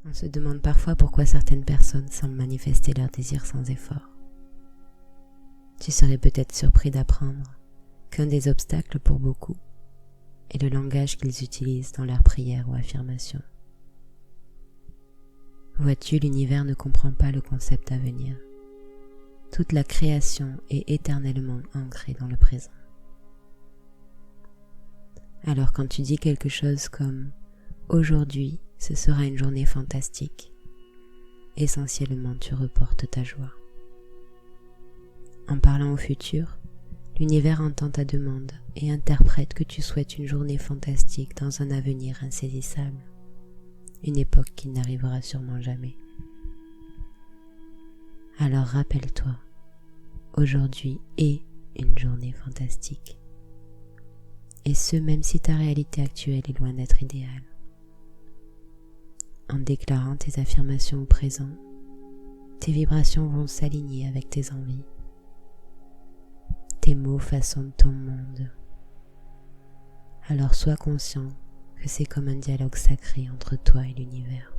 On se demande parfois pourquoi certaines personnes semblent manifester leurs désirs sans effort. Tu serais peut-être surpris d'apprendre qu'un des obstacles pour beaucoup est le langage qu'ils utilisent dans leurs prières ou affirmations. Vois-tu, l'univers ne comprend pas le concept à venir. Toute la création est éternellement ancrée dans le présent. Alors quand tu dis quelque chose comme « Aujourd'hui, ce sera une journée fantastique », essentiellement tu reportes ta joie. En parlant au futur, l'univers entend ta demande et interprète que tu souhaites une journée fantastique dans un avenir insaisissable, une époque qui n'arrivera sûrement jamais. Alors rappelle-toi, aujourd'hui est une journée fantastique. Et ce, même si ta réalité actuelle est loin d'être idéale. En déclarant tes affirmations au présent, tes vibrations vont s'aligner avec tes envies. Tes mots façonnent ton monde. Alors sois conscient que c'est comme un dialogue sacré entre toi et l'univers.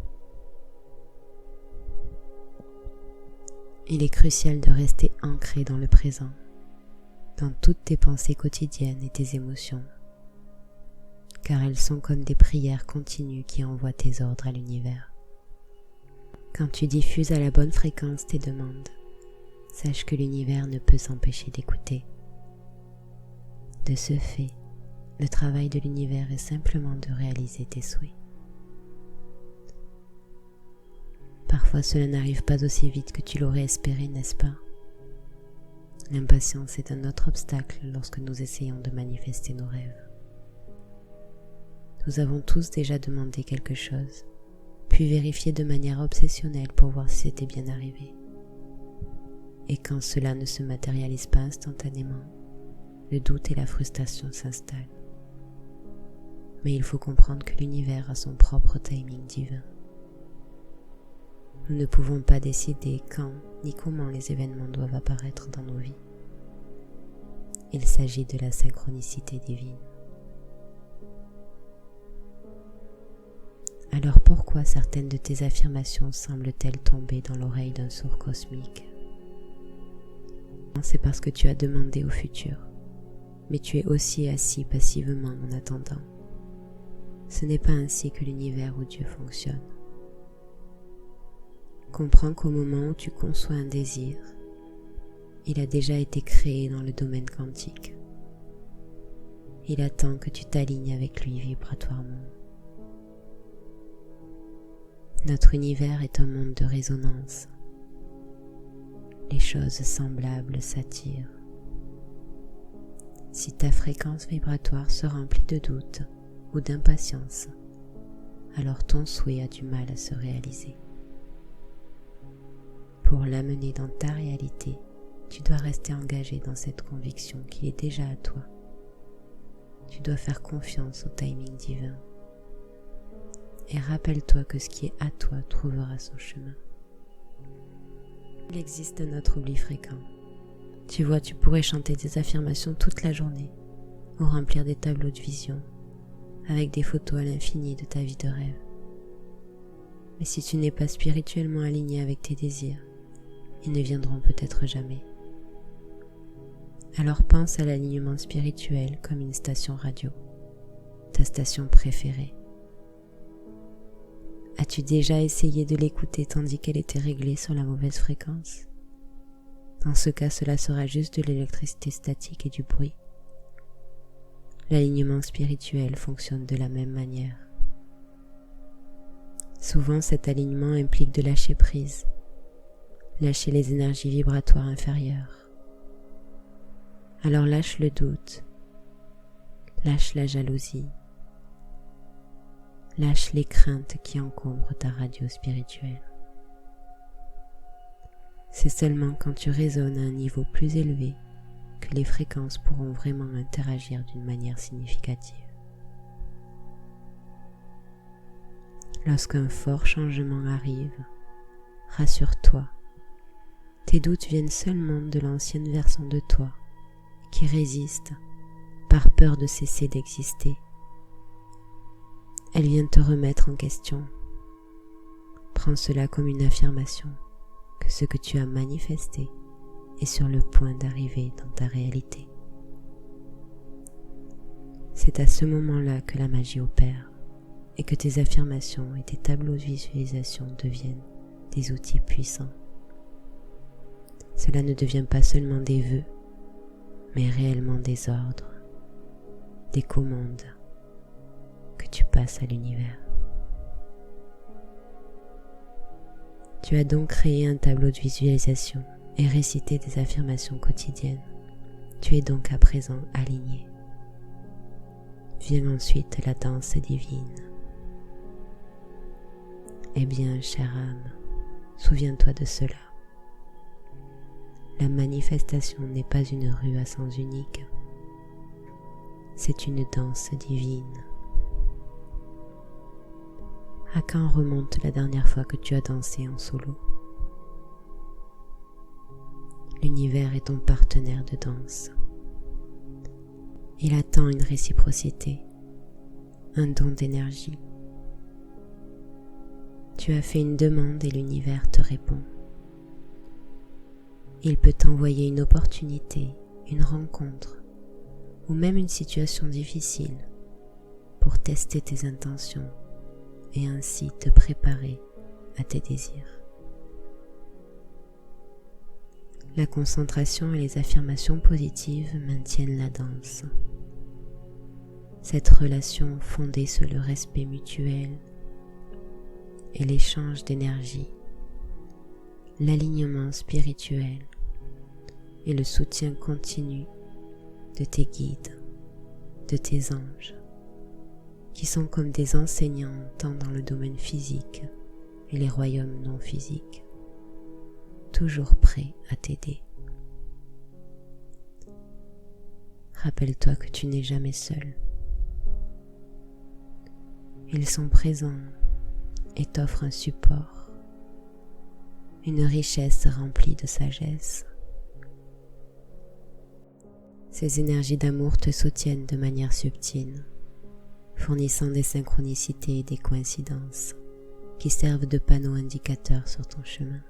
Il est crucial de rester ancré dans le présent, dans toutes tes pensées quotidiennes et tes émotions, car elles sont comme des prières continues qui envoient tes ordres à l'univers. Quand tu diffuses à la bonne fréquence tes demandes, sache que l'univers ne peut s'empêcher d'écouter. De ce fait, le travail de l'univers est simplement de réaliser tes souhaits. Parfois cela n'arrive pas aussi vite que tu l'aurais espéré, n'est-ce pas? L'impatience est un autre obstacle lorsque nous essayons de manifester nos rêves. Nous avons tous déjà demandé quelque chose, puis vérifié de manière obsessionnelle pour voir si c'était bien arrivé. Et quand cela ne se matérialise pas instantanément, le doute et la frustration s'installent. Mais il faut comprendre que l'univers a son propre timing divin. Nous ne pouvons pas décider quand ni comment les événements doivent apparaître dans nos vies. Il s'agit de la synchronicité divine. Alors pourquoi certaines de tes affirmations semblent-elles tomber dans l'oreille d'un sourd cosmique? C'est parce que tu as demandé au futur, mais tu es aussi assis passivement en attendant. Ce n'est pas ainsi que l'univers ou Dieu fonctionne. Comprends qu'au moment où tu conçois un désir, il a déjà été créé dans le domaine quantique. Il attend que tu t'alignes avec lui vibratoirement. Notre univers est un monde de résonance. Les choses semblables s'attirent. Si ta fréquence vibratoire se remplit de doute ou d'impatience, alors ton souhait a du mal à se réaliser. Pour l'amener dans ta réalité, tu dois rester engagé dans cette conviction qu'il est déjà à toi. Tu dois faire confiance au timing divin. Et rappelle-toi que ce qui est à toi trouvera son chemin. Il existe un autre oubli fréquent. Tu vois, tu pourrais chanter des affirmations toute la journée ou remplir des tableaux de vision avec des photos à l'infini de ta vie de rêve. Mais si tu n'es pas spirituellement aligné avec tes désirs, ils ne viendront peut-être jamais. Alors pense à l'alignement spirituel comme une station radio, ta station préférée. As-tu déjà essayé de l'écouter tandis qu'elle était réglée sur la mauvaise fréquence? Dans ce cas, cela sera juste de l'électricité statique et du bruit. L'alignement spirituel fonctionne de la même manière. Souvent, cet alignement implique de lâcher prise, lâcher les énergies vibratoires inférieures. Alors lâche le doute, lâche la jalousie, lâche les craintes qui encombrent ta radio spirituelle. C'est seulement quand tu résonnes à un niveau plus élevé que les fréquences pourront vraiment interagir d'une manière significative. Lorsqu'un fort changement arrive, rassure-toi, tes doutes viennent seulement de l'ancienne version de toi qui résiste par peur de cesser d'exister. Elle vient te remettre en question. Prends cela comme une affirmation que ce que tu as manifesté est sur le point d'arriver dans ta réalité. C'est à ce moment-là que la magie opère et que tes affirmations et tes tableaux de visualisation deviennent des outils puissants. Cela ne devient pas seulement des vœux, mais réellement des ordres, des commandes que tu passes à l'univers. Tu as donc créé un tableau de visualisation et récité des affirmations quotidiennes. Tu es donc à présent aligné. Vient ensuite la danse divine. Eh bien, chère âme, souviens-toi de cela. La manifestation n'est pas une rue à sens unique. C'est une danse divine. À quand remonte la dernière fois que tu as dansé en solo? L'univers est ton partenaire de danse. Il attend une réciprocité, un don d'énergie. Tu as fait une demande et l'univers te répond. Il peut t'envoyer une opportunité, une rencontre ou même une situation difficile pour tester tes intentions et ainsi te préparer à tes désirs. La concentration et les affirmations positives maintiennent la danse. Cette relation fondée sur le respect mutuel et l'échange d'énergie, l'alignement spirituel et le soutien continu de tes guides, de tes anges, qui sont comme des enseignants tant dans le domaine physique et les royaumes non physiques, toujours prêts à t'aider. Rappelle-toi que tu n'es jamais seul. Ils sont présents et t'offrent un support, une richesse remplie de sagesse. Ces énergies d'amour te soutiennent de manière subtile, fournissant des synchronicités et des coïncidences qui servent de panneaux indicateurs sur ton chemin.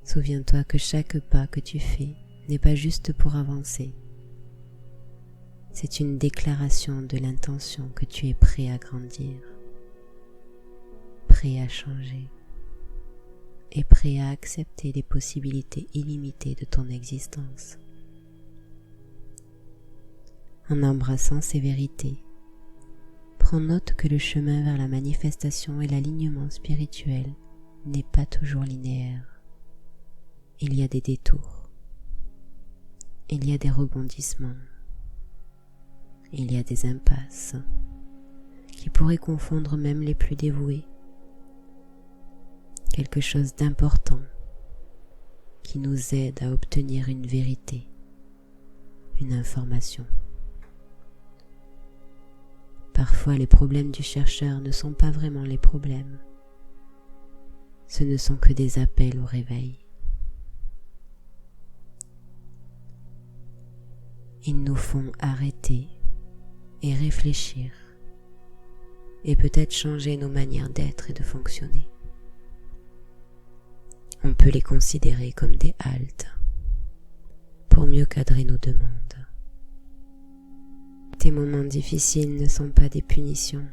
Souviens-toi que chaque pas que tu fais n'est pas juste pour avancer. C'est une déclaration de l'intention que tu es prêt à grandir, prêt à changer et prêt à accepter les possibilités illimitées de ton existence. En embrassant ces vérités, prends note que le chemin vers la manifestation et l'alignement spirituel n'est pas toujours linéaire. Il y a des détours, il y a des rebondissements, il y a des impasses qui pourraient confondre même les plus dévoués. Quelque chose d'important qui nous aide à obtenir une vérité, une information. Parfois, les problèmes du chercheur ne sont pas vraiment les problèmes. Ce ne sont que des appels au réveil. Ils nous font arrêter et réfléchir et peut-être changer nos manières d'être et de fonctionner. On peut les considérer comme des haltes pour mieux cadrer nos demandes. Tes moments difficiles ne sont pas des punitions.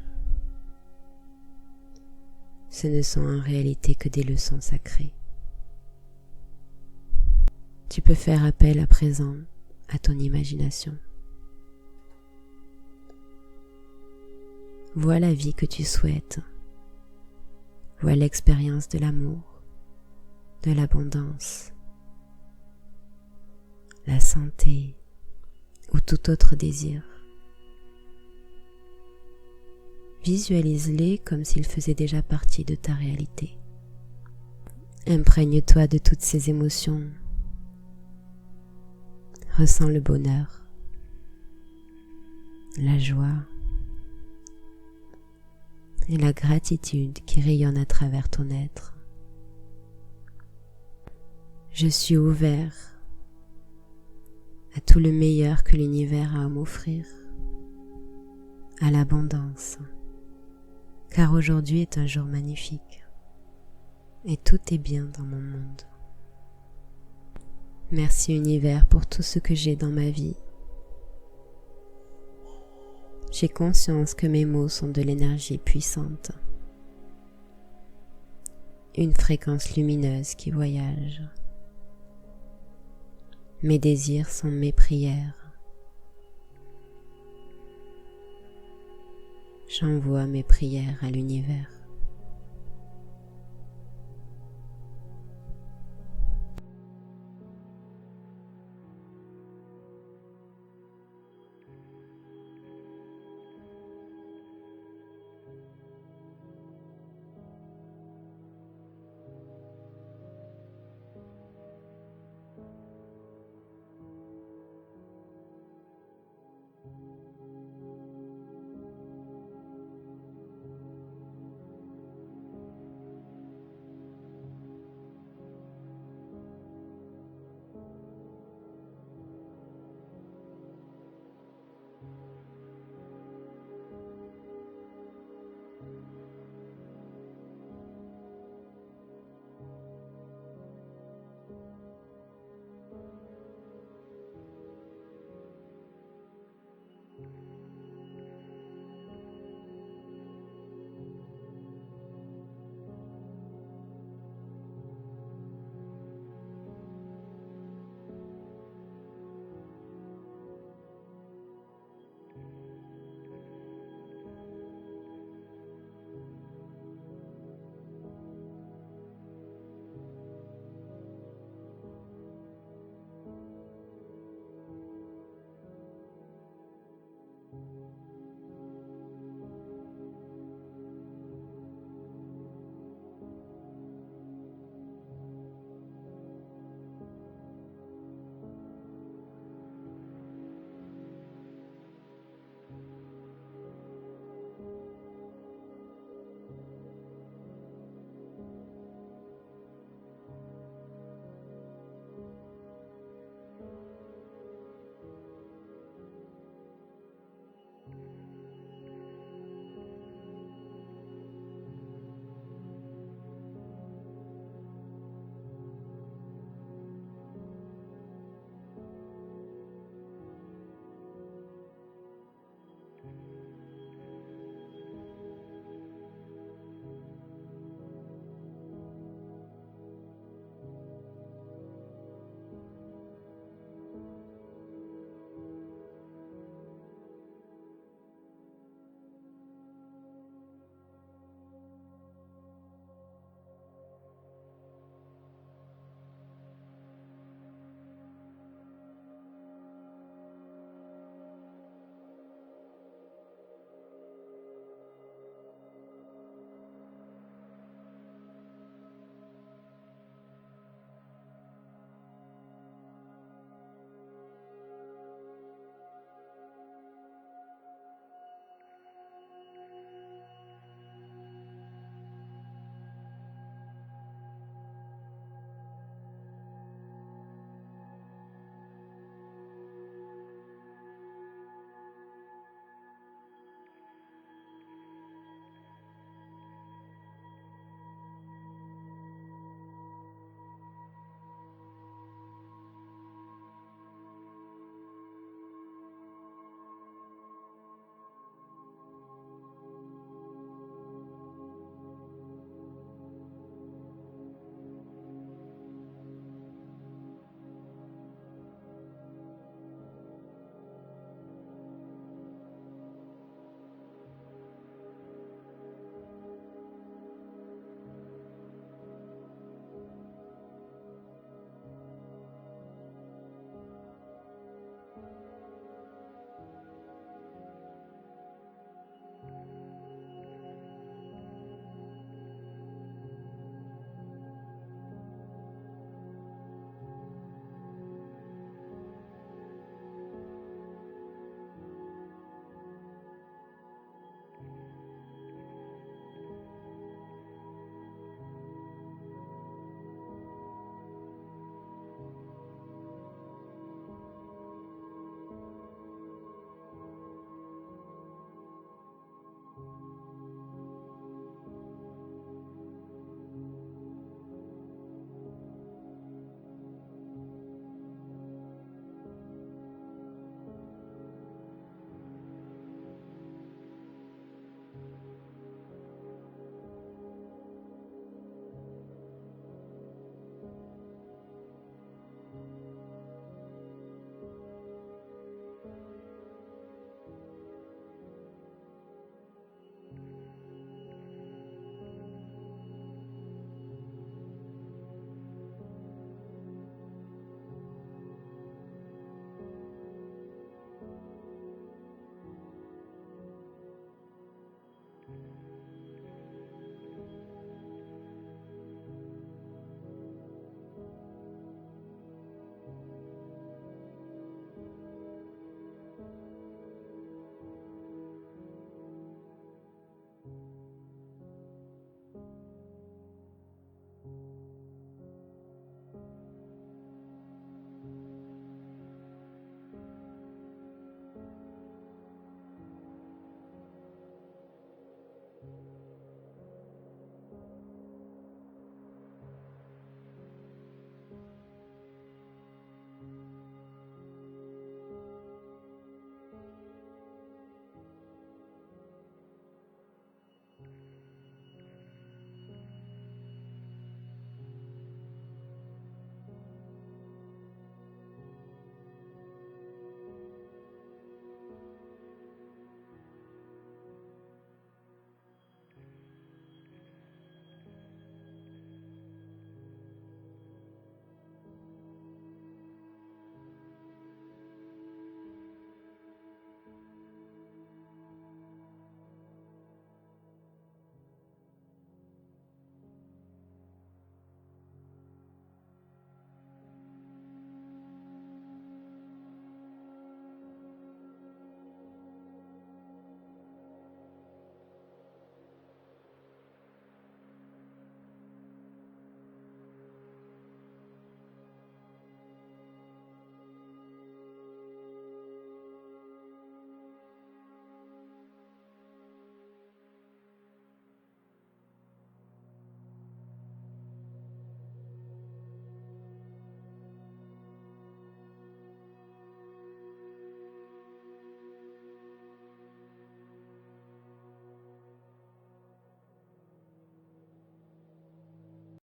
Ce ne sont en réalité que des leçons sacrées. Tu peux faire appel à présent à ton imagination. Vois la vie que tu souhaites. Vois l'expérience de l'amour, de l'abondance, la santé ou tout autre désir. Visualise-les comme s'ils faisaient déjà partie de ta réalité. Imprègne-toi de toutes ces émotions. Ressens le bonheur, la joie et la gratitude qui rayonnent à travers ton être. Je suis ouvert à tout le meilleur que l'univers a à m'offrir, à l'abondance, car aujourd'hui est un jour magnifique et tout est bien dans mon monde. Merci univers pour tout ce que j'ai dans ma vie. J'ai conscience que mes mots sont de l'énergie puissante, une fréquence lumineuse qui voyage. Mes désirs sont mes prières. J'envoie mes prières à l'univers.